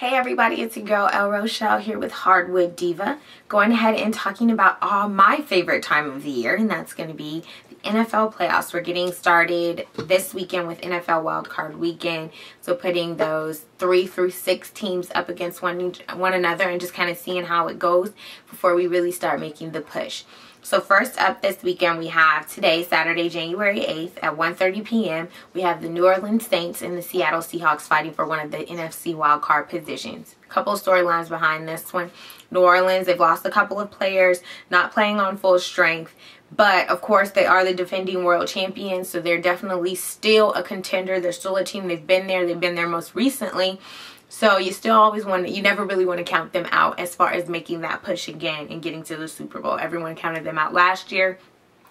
Hey everybody, it's your girl El Rochelle here with Hardwood Diva, going ahead and talking about my favorite time of the year, and that's going to be the NFL playoffs. We're getting started this weekend with NFL Wildcard Weekend, so putting those 3 through 6 teams up against one another and just kind of seeing how it goes before we really start making the push. So first up this weekend, we have today, Saturday, January 8th at 1:30 p.m. We have the New Orleans Saints and the Seattle Seahawks fighting for one of the NFC wildcard positions. A couple of storylines behind this one. New Orleans, they've lost a couple of players, not playing on full strength. But, of course, they are the defending world champions, so they're definitely still a contender. They're still a team. They've been there most recently. So you still always you never really want to count them out as far as making that push again and getting to the Super Bowl. Everyone counted them out last year.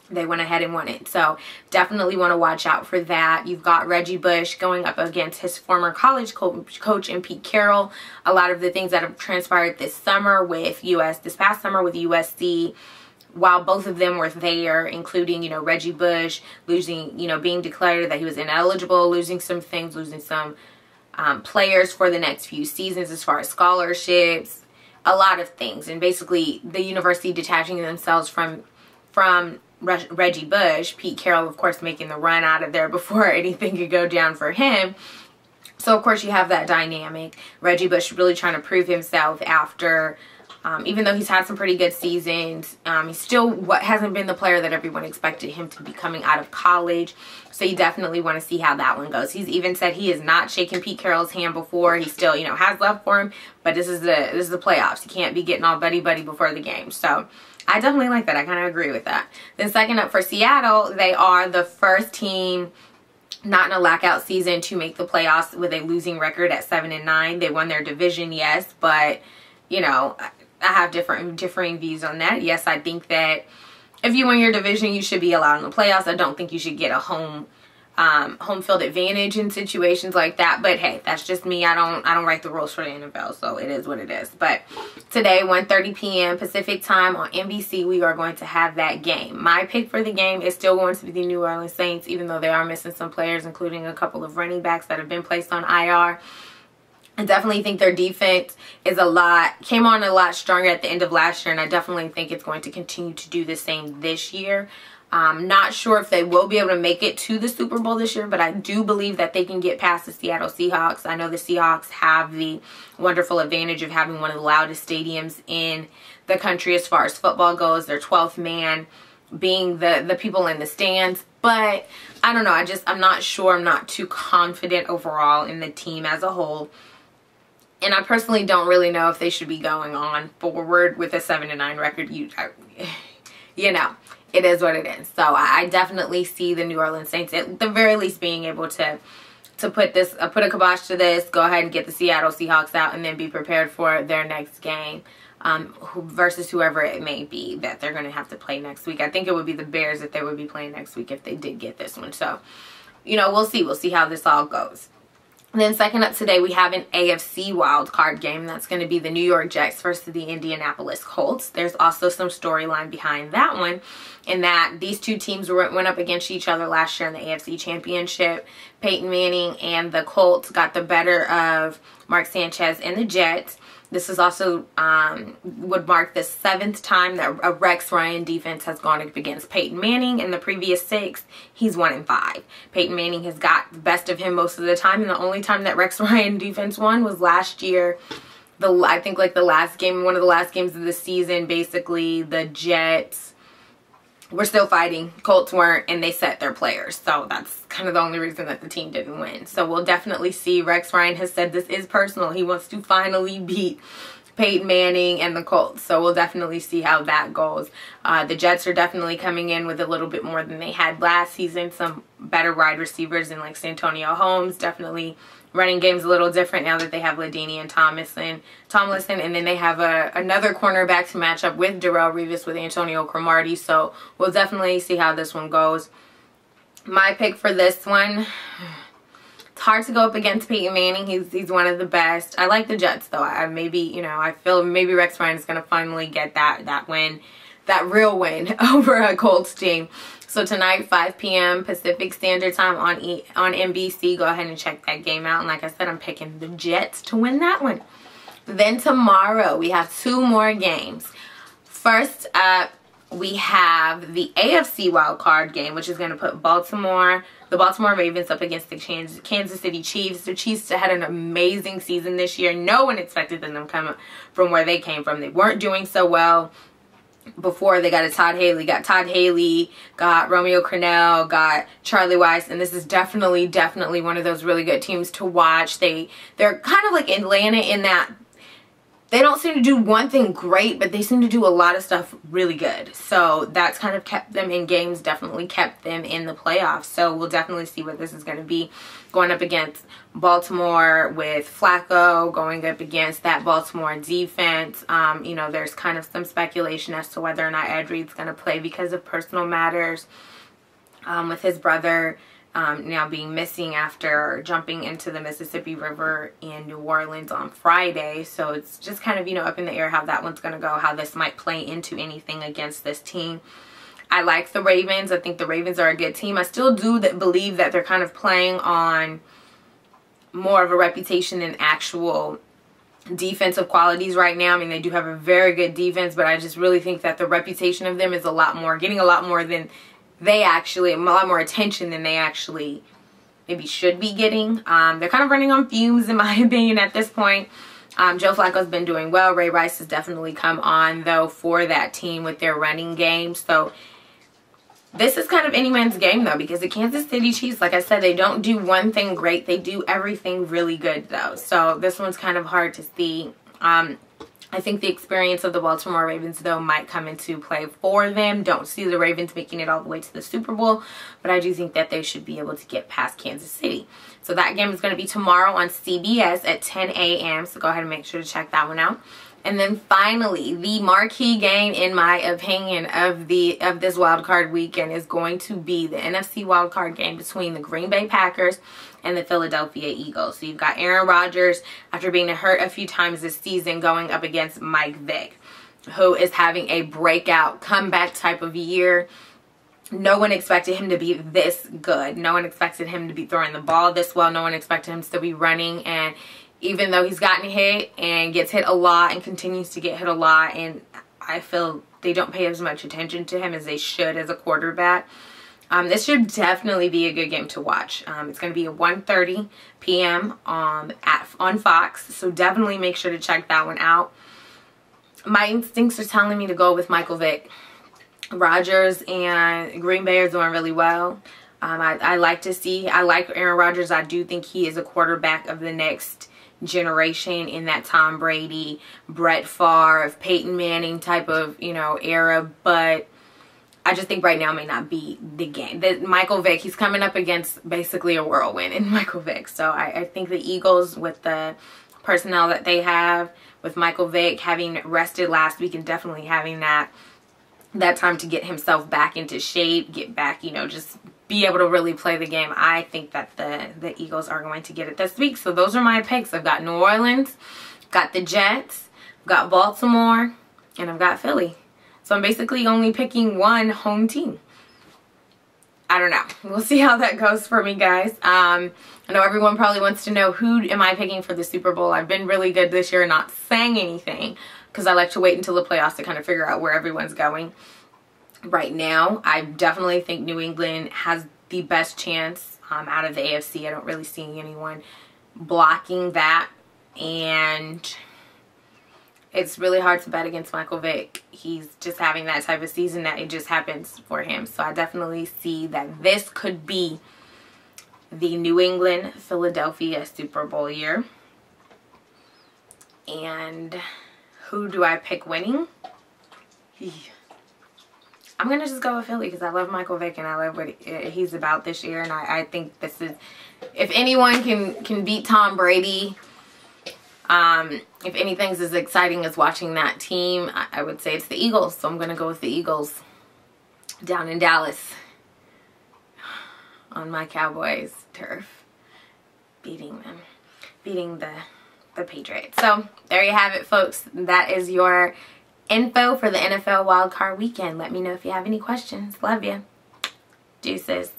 They went ahead and won it. So definitely want to watch out for that. You've got Reggie Bush going up against his former college coach in Pete Carroll. A lot of the things that have transpired this past summer with USC, while both of them were there, including, Reggie Bush losing, being declared that he was ineligible, losing some things, losing some players for the next few seasons as far as scholarships, a lot of things, and basically the university detaching themselves from Reggie Bush, Pete Carroll of course making the run out of there before anything could go down for him. So of course you have that dynamic. Reggie Bush really trying to prove himself after even though he's had some pretty good seasons, he's still hasn't been the player that everyone expected him to be coming out of college. So you definitely want to see how that one goes. He's even said he has not shaken Pete Carroll's hand before. He still, has love for him, but this is the playoffs. You can't be getting all buddy before the game. So I definitely like that. I kind of agree with that. Then second up for Seattle, they are the first team not in a lockout season to make the playoffs with a losing record at 7-9. They won their division, yes, but I have differing views on that. Yes, I think that if you win your division, you should be allowed in the playoffs. I don't think you should get a home field advantage in situations like that. But hey, that's just me. I don't write the rules for the NFL, so it is what it is. But today, 1:30 p.m. Pacific time on NBC, we are going to have that game. My pick for the game is still going to be the New Orleans Saints, even though they are missing some players, including a couple of running backs that have been placed on IR. I definitely think their defense came on a lot stronger at the end of last year, and I definitely think it's going to continue to do the same this year. I'm not sure if they will be able to make it to the Super Bowl this year, but I do believe that they can get past the Seattle Seahawks. I know the Seahawks have the wonderful advantage of having one of the loudest stadiums in the country as far as football goes. Their 12th man being the people in the stands. But I don't know. I'm not sure. I'm not too confident overall in the team as a whole. And I personally don't really know if they should be going on forward with a 7-9 record. It is what it is. So I definitely see the New Orleans Saints at the very least being able to put a kibosh to this, go ahead and get the Seattle Seahawks out, and then be prepared for their next game versus whoever it may be that they're going to have to play next week. I think it would be the Bears that they would be playing next week if they did get this one. So, we'll see. We'll see how this all goes. And then second up today, we have an AFC wildcard game. That's going to be the New York Jets versus the Indianapolis Colts. There's also some storyline behind that one in that these two teams went up against each other last year in the AFC Championship. Peyton Manning and the Colts got the better of Mark Sanchez and the Jets. This is also would mark the 7th time that a Rex Ryan defense has gone up against Peyton Manning. In the previous 6, he's 1-5. Peyton Manning has got the best of him most of the time, and the only time that Rex Ryan defense won was last year. I think like the last game, one of the last games of the season, basically the Jets were still fighting, Colts weren't, and they set their players. So that's kind of the only reason that the team didn't win. So we'll definitely see. Rex Ryan has said this is personal. He wants to finally beat Peyton Manning and the Colts. So we'll definitely see how that goes. The Jets are definitely coming in with a little bit more than they had last season. Some better wide receivers than like Santonio Holmes. Definitely running game's a little different now that they have LaDainian Tomlinson, and then they have another cornerback to match up with Darrelle Revis with Antonio Cromartie. So we'll definitely see how this one goes. My pick for this one, it's hard to go up against Peyton Manning. He's one of the best. I like the Jets though. I feel maybe Rex Ryan is going to finally get that win, that real win over a Colts team. So tonight, 5 p.m. Pacific Standard Time on NBC. Go ahead and check that game out. And like I said, I'm picking the Jets to win that one. Then tomorrow we have 2 more games. First up, we have the AFC wildcard game, which is going to put the Baltimore Ravens up against the Kansas City Chiefs. The Chiefs had an amazing season this year. No one expected them to come from where they came from. They weren't doing so well before they got Todd Haley. Got Romeo Crennel, got Charlie Weiss, and this is definitely one of those really good teams to watch. They're kind of like Atlanta in that they don't seem to do one thing great, but they seem to do a lot of stuff really good. So that's kind of kept them in games, definitely kept them in the playoffs. So we'll definitely see what this is going to be, going up against Baltimore with Flacco, going up against that Baltimore defense. You know, there's kind of some speculation as to whether or not Ed Reed's going to play because of personal matters with his brother now being missing after jumping into the Mississippi River in New Orleans on Friday. So it's just kind of, you know, up in the air how that one's going to go, how this might play into anything against this team. I like the Ravens. I think the Ravens are a good team. I still do believe that they're kind of playing on more of a reputation than actual defensive qualities right now. I mean, they do have a very good defense, but I just really think that the reputation of them is a lot more, getting a lot more than they actually, a lot more attention than they actually maybe should be getting. They're kind of running on fumes, in my opinion, at this point. Joe Flacco's been doing well. Ray Rice has definitely come on, though, for that team with their running game. So this is kind of any man's game, though, because the Kansas City Chiefs, like I said, they don't do one thing great. They do everything really good, though. So this one's kind of hard to see. I think the experience of the Baltimore Ravens, though, might come into play for them. Don't see the Ravens making it all the way to the Super Bowl, but I do think that they should be able to get past Kansas City. So that game is going to be tomorrow on CBS at 10 a.m., so go ahead and make sure to check that one out. And then finally, the marquee game, in my opinion, of this wild card weekend is going to be the NFC wild card game between the Green Bay Packers and the Philadelphia Eagles. So you've got Aaron Rodgers, after being hurt a few times this season, going up against Mike Vick, who is having a breakout comeback type of year. No one expected him to be this good. No one expected him to be throwing the ball this well. No one expected him to be running. And even though he's gotten hit and gets hit a lot and continues to get hit a lot, and I feel they don't pay as much attention to him as they should as a quarterback, this should definitely be a good game to watch. It's going to be at 1:30 p.m. on Fox, so definitely make sure to check that one out. My instincts are telling me to go with Michael Vick. Rodgers and Green Bay are doing really well. I like Aaron Rodgers. I do think he is a quarterback of the next generation in that Tom Brady, Brett Favre, Peyton Manning type of, you know, era, but I just think right now may not be the game. Michael Vick, he's coming up against basically a whirlwind in Michael Vick. So I think the Eagles, with the personnel that they have, with Michael Vick having rested last week and definitely having that time to get himself back into shape, get back, you know, just be able to really play the game. I think that the Eagles are going to get it this week. So those are my picks. I've got New Orleans, got the Jets, got Baltimore, and I've got Philly. So I'm basically only picking one home team. I don't know. We'll see how that goes for me, guys. I know everyone probably wants to know, who am I picking for the Super Bowl? I've been really good this year not saying anything, because I like to wait until the playoffs to kind of figure out where everyone's going. Right now, I definitely think New England has the best chance out of the AFC. I don't really see anyone blocking that, and it's really hard to bet against Michael Vick. He's just having that type of season that it just happens for him. So I definitely see that this could be the New England Philadelphia Super Bowl year. And who do I pick winning? I'm going to just go with Philly because I love Michael Vick and I love what he's about this year. And I think this is, if anyone can beat Tom Brady, if anything's as exciting as watching that team, I would say it's the Eagles. So I'm going to go with the Eagles down in Dallas on my Cowboys turf, beating the Patriots. So there you have it, folks. That is your info for the NFL Wildcard Weekend. Let me know if you have any questions. Love you. Deuces.